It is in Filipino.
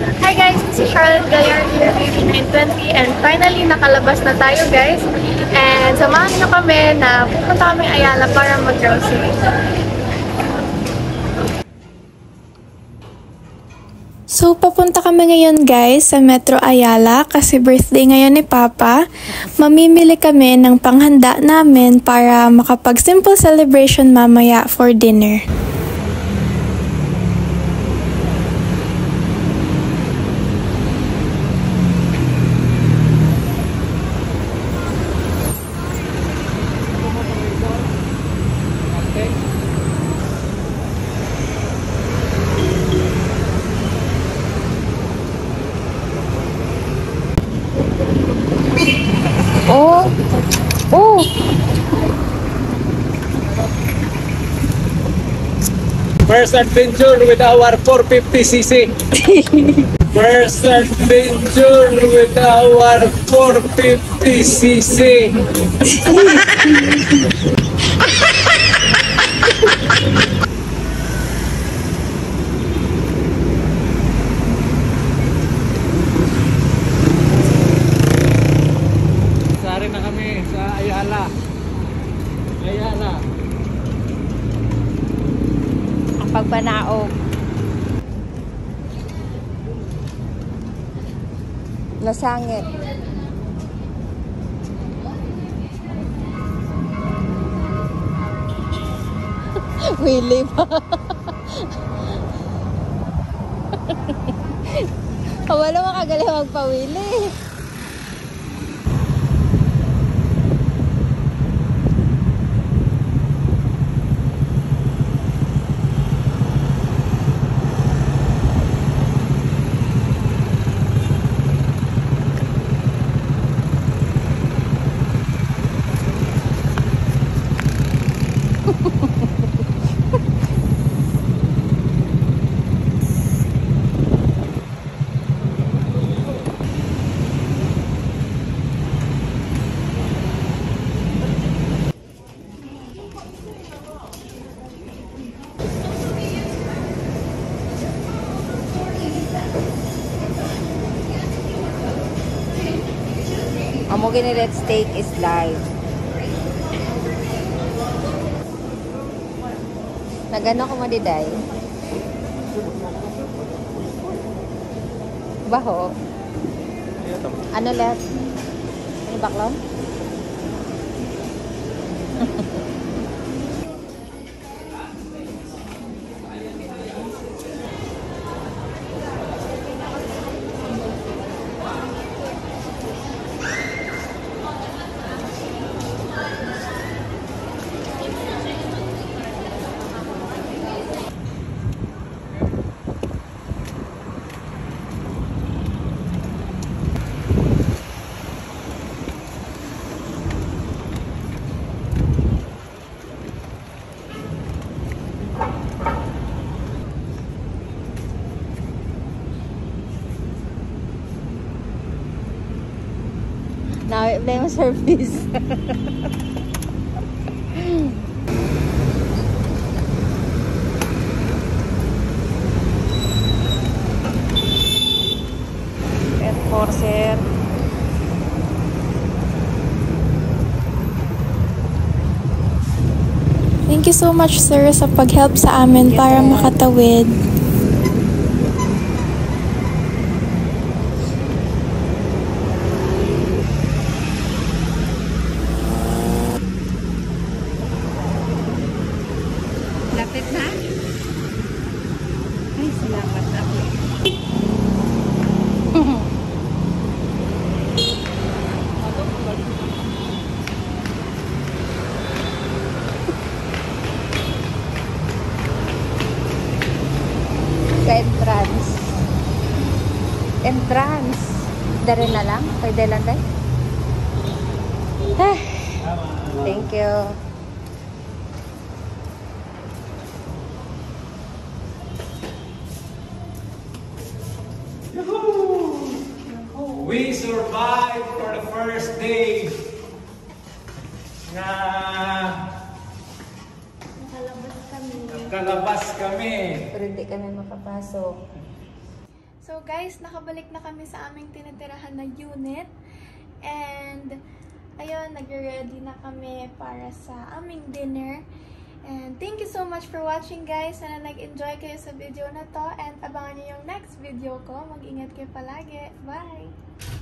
Hi guys, this is Charlotte Gallardo here, Baby 920, and finally nakalabas na tayo guys. And samahan nyo kami na pupunta kami Ayala para mag-grocery. So, papunta kami ngayon guys sa Metro Ayala kasi birthday ngayon ni Papa. Mamimili kami ng panghanda namin para makapag-simple celebration mamaya for dinner. First adventure with our 450cc. First adventure with our 450cc. Sari na kami sa Ayala. Ayala. Pagpanaog nasangit Willy pa wala makagaling magpawili. Amo gini red steak is live. Nagano ko madiday. Baho. Ano lahat? Ano baklon? Now I blame service. Enforcer. Thank you so much sir sa pag-help sa amin para makatawid. Lapit na? Ay, salamat ako. Sa entrance. Entrance. Dari na lang? Pwede lang tayo? Thank you. We survived for the first day na Nakalabas kami. nagkalabas kami. Pero hindi kami makapasok. So So guys, nakabalik na kami sa aming tinitirahan na unit. And ayun, nag-ready na kami para sa aming dinner. And thank you so much for watching guys. Sana nag-enjoy kayo sa video na to. And abangan niyo yung next video ko. Mag-ingat kayo palagi. Bye!